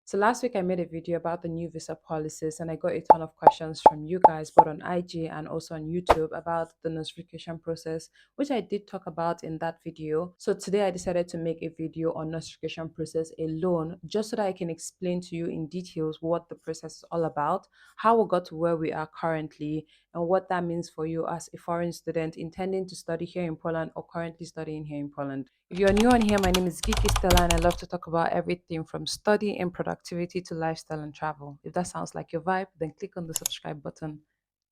So last week I made a video about the new visa policies and I got a ton of questions from you guys both on IG and also on YouTube about the notification process, which I did talk about in that video. So today I decided to make a video on notification process alone, just so that I can explain to you in details what the process is all about, how we got to where we are currently, and what that means for you as a foreign student intending to study here in Poland or currently studying here in Poland. If you're new on here, my name is Geeky Stella and I love to talk about everything from study and productivity to lifestyle and travel. If that sounds like your vibe, then click on the subscribe button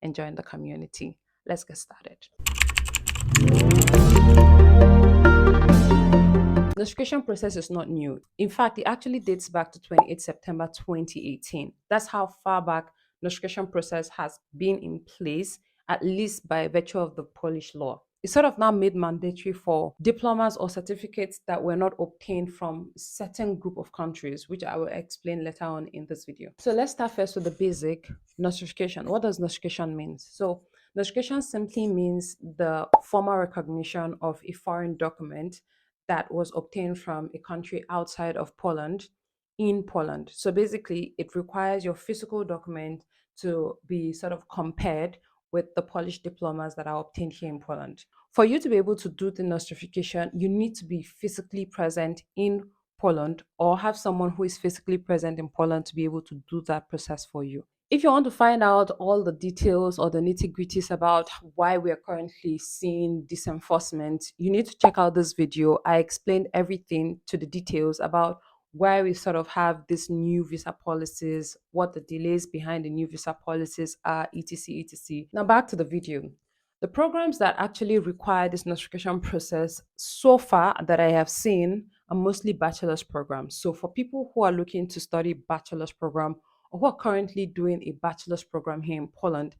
and join the community. Let's get started. The notification process is not new. In fact, it actually dates back to 28 September 2018. That's how far back notification process has been in place, at least by virtue of the Polish law. It's sort of now made mandatory for diplomas or certificates that were not obtained from certain group of countries, which I will explain later on in this video. So let's start first with the basic notification. What does notification mean? So notification simply means the formal recognition of a foreign document that was obtained from a country outside of Poland in Poland. So basically, it requires your physical document to be sort of compared with the Polish diplomas that are obtained here in Poland. For you to be able to do the nostrification, you need to be physically present in Poland or have someone who is physically present in Poland to be able to do that process for you. If you want to find out all the details or the nitty-gritties about why we are currently seeing this enforcement, you need to check out this video. I explained everything to the details about why we sort of have these new visa policies, what the delays behind the new visa policies are, etc, etc. Now back to the video. The programs that actually require this notification process so far that I have seen are mostly bachelor's programs. So for people who are looking to study bachelor's program or who are currently doing a bachelor's program here in Poland,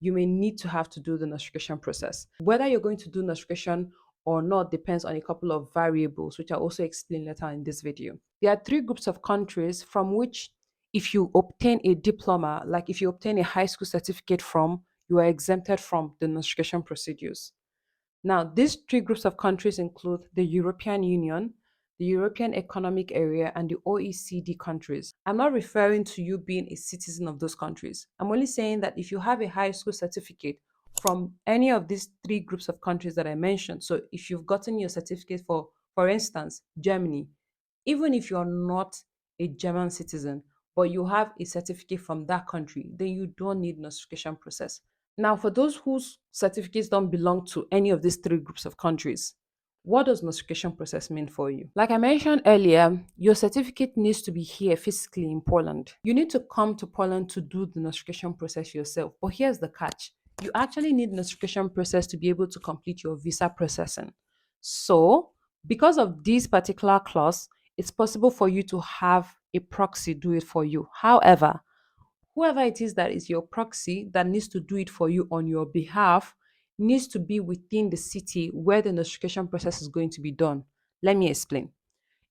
you may need to have to do the notification process. Whether you're going to do notification or not depends on a couple of variables, which I'll also explain later in this video. There are three groups of countries from which, if you obtain a diploma, like if you obtain a high school certificate from, you are exempted from the notification procedures. Now, these three groups of countries include the European Union, the European Economic Area, and the OECD countries. I'm not referring to you being a citizen of those countries. I'm only saying that if you have a high school certificate from any of these three groups of countries that I mentioned, so if you've gotten your certificate for instance, Germany, even if you're not a German citizen, but you have a certificate from that country, then you don't need notification process. Now, for those whose certificates don't belong to any of these three groups of countries, what does notification process mean for you? Like I mentioned earlier, your certificate needs to be here physically in Poland. You need to come to Poland to do the notification process yourself. But here's the catch. You actually need notification process to be able to complete your visa processing. So, because of this particular clause, it's possible for you to have a proxy do it for you. However, whoever it is that is your proxy that needs to do it for you on your behalf needs to be within the city where the notification process is going to be done. Let me explain.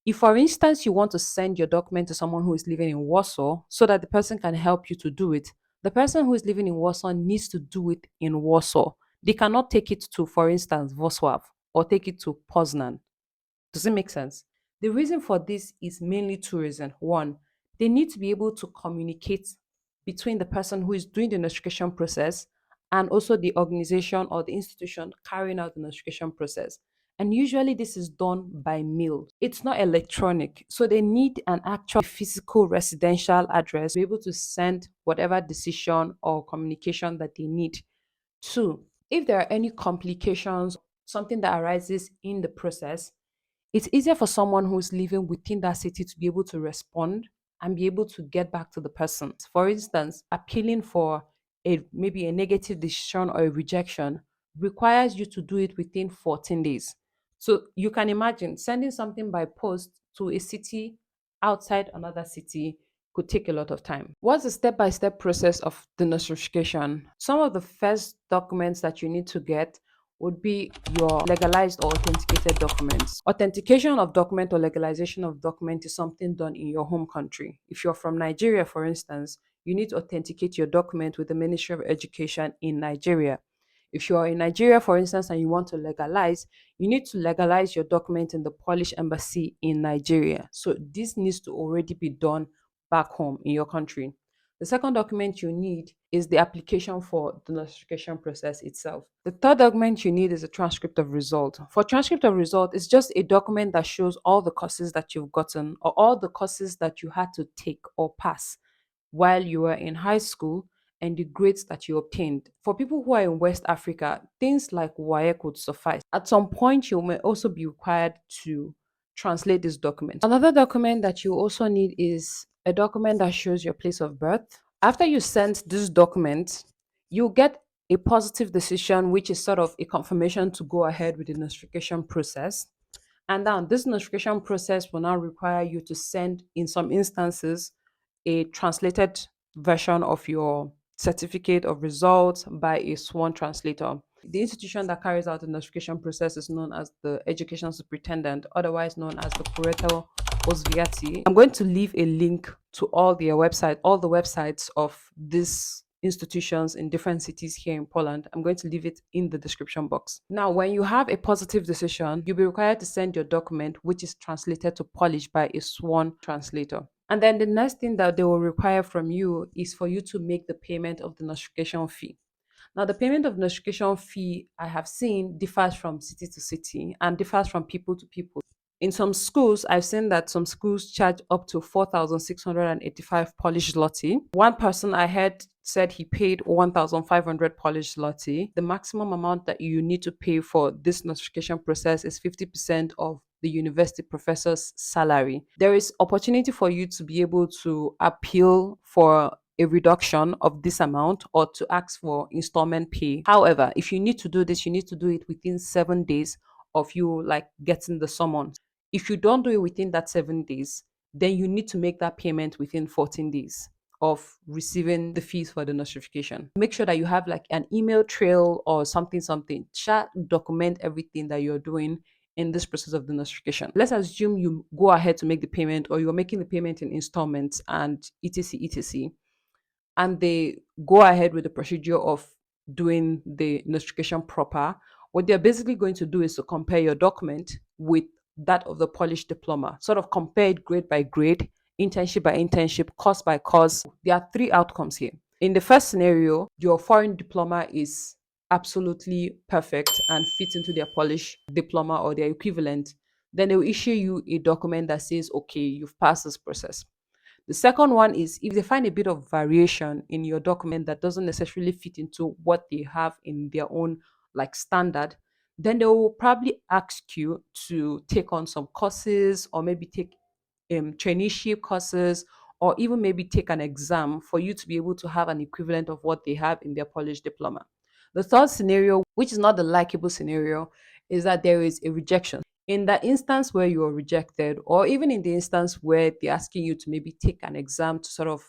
If, for instance, you want to send your document to someone who is living in Warsaw so that the person can help you to do it, the person who is living in Warsaw needs to do it in Warsaw. They cannot take it to, for instance, WROCław or take it to Poznan. Does it make sense? The reason for this is mainly two reasons. One, they need to be able to communicate between the person who is doing the notification process and also the organization or the institution carrying out the notification process. And usually this is done by mail. It's not electronic. So they need an actual physical residential address to be able to send whatever decision or communication that they need. Two, if there are any complications, something that arises in the process, it's easier for someone who's living within that city to be able to respond and be able to get back to the person. For instance, appealing for maybe a negative decision or a rejection requires you to do it within 14 days. So you can imagine sending something by post to a city outside another city could take a lot of time. What's the step-by-step process of the notification? Some of the first documents that you need to get would be your legalized or authenticated documents. Authentication of document or legalization of document is something done in your home country. If you're from Nigeria, for instance, you need to authenticate your document with the Ministry of Education in Nigeria. If you are in Nigeria, for instance, and you want to legalize, you need to legalize your document in the Polish embassy in Nigeria. So this needs to already be done back home in your country. The second document you need is the application for the notification process itself. The third document you need is a transcript of result. For transcript of result, it's just a document that shows all the courses that you've gotten or all the courses that you had to take or pass while you were in high school and the grades that you obtained. For people who are in West Africa, things like WAEC would suffice. At some point, you may also be required to translate this document. Another document that you also need is a document that shows your place of birth. After you send this document, you get a positive decision, which is sort of a confirmation to go ahead with the notification process. And now this notification process will now require you to send, in some instances, a translated version of your certificate of results by a sworn translator. The institution that carries out the notification process is known as the Education Superintendent, otherwise known as the Curator Osviati. I'm going to leave a link to all the websites of these institutions in different cities here in Poland. I'm going to leave it in the description box. Now, when you have a positive decision, you'll be required to send your document, which is translated to Polish by a sworn translator. And then the next thing that they will require from you is for you to make the payment of the notification fee. Now, the payment of notification fee I have seen differs from city to city and differs from people to people. In some schools, I've seen that some schools charge up to 4,685 Polish zloty. One person I heard said he paid 1,500 Polish zloty. The maximum amount that you need to pay for this notification process is 50% of the university professor's salary. There is opportunity for you to be able to appeal for a reduction of this amount or to ask for installment pay. However, if you need to do this, you need to do it within 7 days of you like getting the summons. If you don't do it within that 7 days, then you need to make that payment within 14 days of receiving the fees for the notification. Make sure that you have like an email trail or something. Document everything that you're doing in this process of the notification. Let's assume you go ahead to make the payment or you're making the payment in installments and etc. And they go ahead with the procedure of doing the notification proper. What they're basically going to do is to compare your document with that of the Polish diploma, sort of compare it grade by grade, internship by internship, course by course. There are three outcomes here. In the first scenario, your foreign diploma is absolutely perfect and fits into their Polish diploma or their equivalent. Then they will issue you a document that says, okay, you've passed this process. The second one is if they find a bit of variation in your document that doesn't necessarily fit into what they have in their own like standard, then they will probably ask you to take on some courses or maybe take traineeship courses or even maybe take an exam for you to be able to have an equivalent of what they have in their Polish diploma. The third scenario, which is not the likable scenario, is that there is a rejection. In the instance where you are rejected, or even in the instance where they're asking you to maybe take an exam to sort of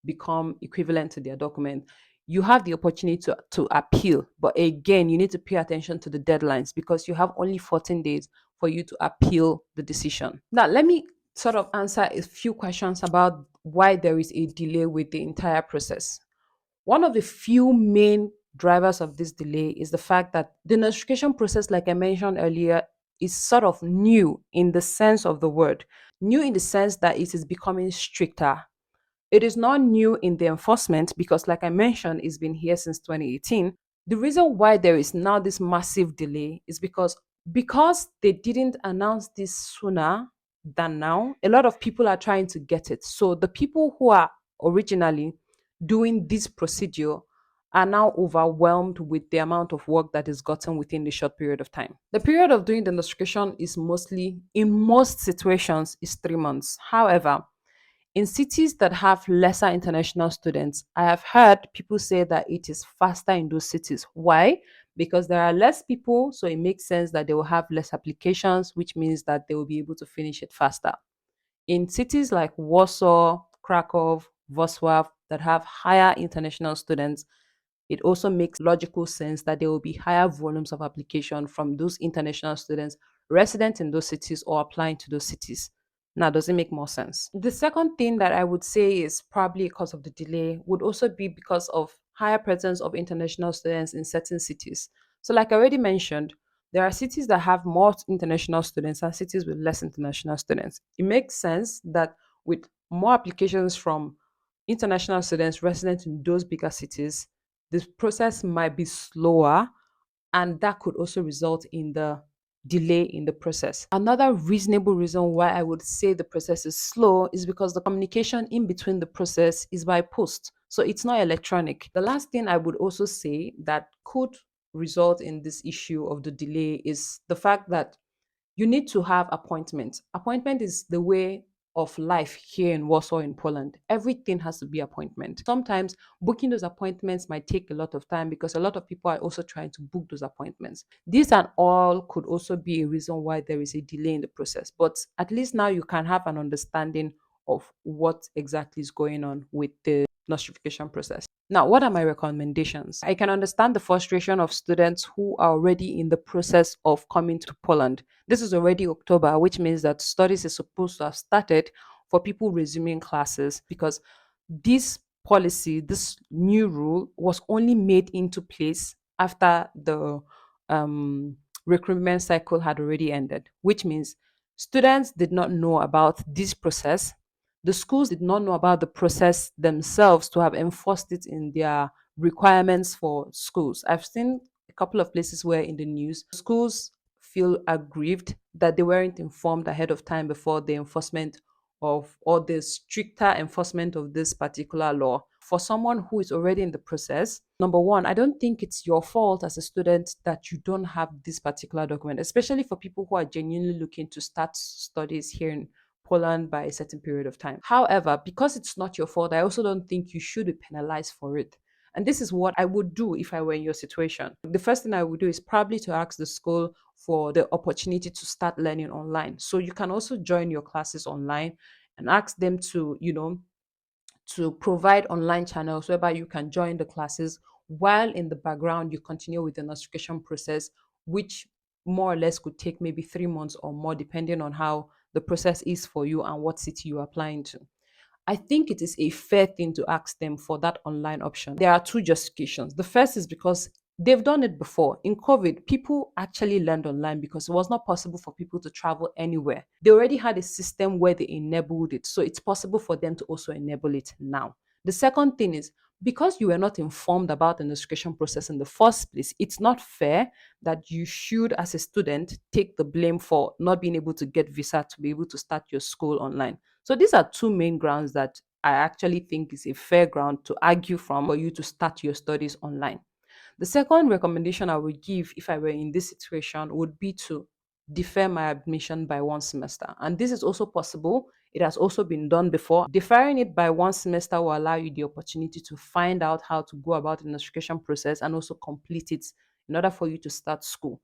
become equivalent to their document, you have the opportunity to appeal. But again, you need to pay attention to the deadlines because you have only 14 days for you to appeal the decision. Now, let me sort of answer a few questions about why there is a delay with the entire process. One of the few main drivers of this delay is the fact that the notification process, like I mentioned earlier, is sort of new in the sense of the word. New in the sense that it is becoming stricter. It is not new in the enforcement because, like I mentioned, it's been here since 2018. The reason why there is now this massive delay is because they didn't announce this sooner than now. A lot of people are trying to get it. So the people who are originally doing this procedure are now overwhelmed with the amount of work that is gotten within the short period of time. The period of doing the notification is mostly, in most situations, is 3 months. However, in cities that have lesser international students, I have heard people say that it is faster in those cities. Why? Because there are less people, so it makes sense that they will have less applications, which means that they will be able to finish it faster. In cities like Warsaw, Krakow, Wrocław that have higher international students, it also makes logical sense that there will be higher volumes of application from those international students resident in those cities or applying to those cities. Now, does it make more sense? The second thing that I would say is probably because of the delay would also be because of higher presence of international students in certain cities. So, like I already mentioned, there are cities that have more international students and cities with less international students. It makes sense that with more applications from international students resident in those bigger cities, this process might be slower, and that could also result in the delay in the process. Another reasonable reason why I would say the process is slow is because the communication in between the process is by post. So it's not electronic. The last thing I would also say that could result in this issue of the delay is the fact that you need to have appointment. Appointment is the way of life here in Warsaw, in Poland. Everything has to be appointment. Sometimes booking those appointments might take a lot of time because a lot of people are also trying to book those appointments. These and all could also be a reason why there is a delay in the process. But at least now you can have an understanding of what exactly is going on with the notification process. Now, what are my recommendations? I can understand the frustration of students who are already in the process of coming to Poland. This is already October, which means that studies is supposed to have started for people resuming classes, because this policy, this new rule, was only made into place after the um, recruitment cycle had already ended, which means students did not know about this process. The schools did not know about the process themselves to have enforced it in their requirements for schools. I've seen a couple of places where in the news schools feel aggrieved that they weren't informed ahead of time before the enforcement of, or the stricter enforcement of, this particular law. For someone who is already in the process, number one, I don't think it's your fault as a student that you don't have this particular document, especially for people who are genuinely looking to start studies here in Poland by a certain period of time. However, because it's not your fault, I also don't think you should be penalized for it. And this is what I would do if I were in your situation. The first thing I would do is probably to ask the school for the opportunity to start learning online. So you can also join your classes online and ask them to, to provide online channels whereby you can join the classes while in the background you continue with the notification process, which more or less could take maybe 3 months or more, depending on how the process is for you and what city you're applying to. I think it is a fair thing to ask them for that online option. There are two justifications. The first is because they've done it before. In COVID, people actually learned online because it was not possible for people to travel anywhere. They already had a system where they enabled it. So it's possible for them to also enable it now. The second thing is, because you were not informed about the notification process in the first place, it's not fair that you should, as a student, take the blame for not being able to get visa to be able to start your school online. So these are two main grounds that I actually think is a fair ground to argue from for you to start your studies online. The second recommendation I would give if I were in this situation would be to defer my admission by 1 semester. And this is also possible. It has also been done before. Deferring it by 1 semester will allow you the opportunity to find out how to go about the notification process and also complete it in order for you to start school.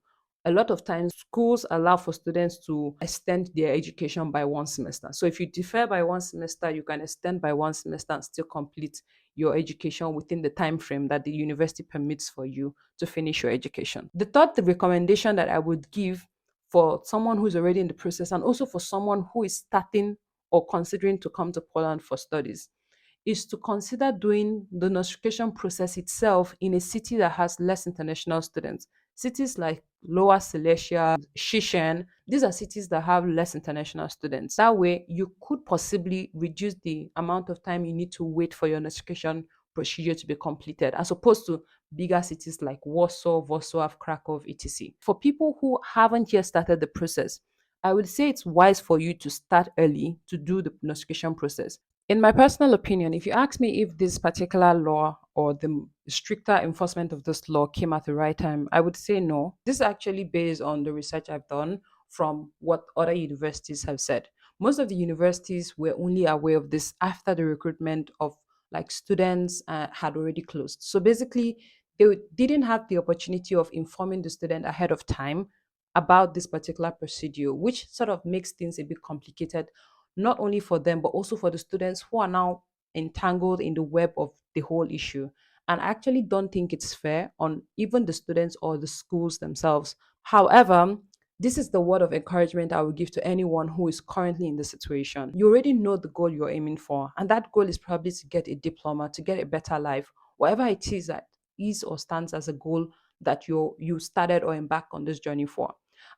A lot of times schools allow for students to extend their education by 1 semester. So if you defer by 1 semester, you can extend by 1 semester and still complete your education within the time frame that the university permits for you to finish your education. The third recommendation that I would give for someone who's already in the process, and also for someone who is starting or considering to come to Poland for studies, is to consider doing the notification process itself in a city that has less international students. Cities like Lower Silesia, Shishen, these are cities that have less international students. That way, you could possibly reduce the amount of time you need to wait for your notification procedure to be completed, as opposed to bigger cities like Warsaw, Wrocław, Krakow, etc. For people who haven't yet started the process, I would say it's wise for you to start early to do the notification process. In my personal opinion, if you ask me if this particular law or the stricter enforcement of this law came at the right time, I would say no. This is actually based on the research I've done from what other universities have said. Most of the universities were only aware of this after the recruitment of like students had already closed. So basically, didn't have the opportunity of informing the student ahead of time about this particular procedure, which sort of makes things a bit complicated, not only for them, but also for the students who are now entangled in the web of the whole issue. And I actually don't think it's fair on even the students or the schools themselves. However, this is the word of encouragement I would give to anyone who is currently in this situation. You already know the goal you're aiming for, and that goal is probably to get a diploma, to get a better life, whatever it is that is or stands as a goal that you started or embarked on this journey for.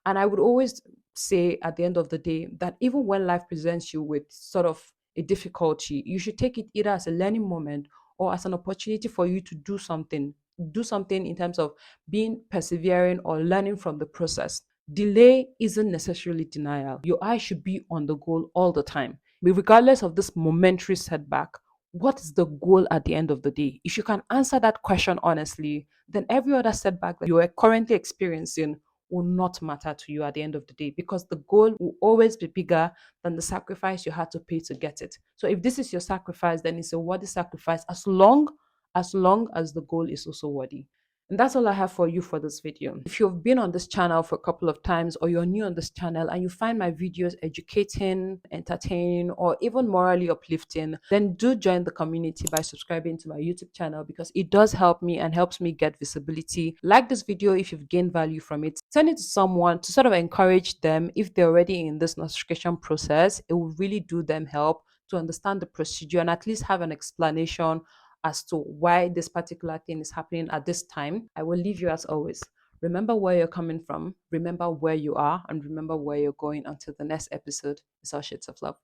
And I would always say at the end of the day that even when life presents you with sort of a difficulty, you should take it either as a learning moment or as an opportunity for you to do something. Do something in terms of being persevering or learning from the process. Delay isn't necessarily denial. Your eye should be on the goal all the time. But regardless of this momentary setback, what is the goal at the end of the day? If you can answer that question honestly, then every other setback that you are currently experiencing will not matter to you at the end of the day, because the goal will always be bigger than the sacrifice you had to pay to get it. So if this is your sacrifice, then it's a worthy sacrifice as the goal is also worthy. And that's all I have for you for this video. If you've been on this channel for a couple of times, or you're new on this channel and you find my videos educating, entertaining, or even morally uplifting, then do join the community by subscribing to my YouTube channel, because it does help me and helps me get visibility. Like this video if you've gained value from it. Send it to someone to sort of encourage them if they're already in this notification process. It will really do them help to understand the procedure and at least have an explanation as to why this particular thing is happening at this time. I will leave you as always. Remember where you're coming from, remember where you are, and remember where you're going. Until the next episode, it's all shades of love.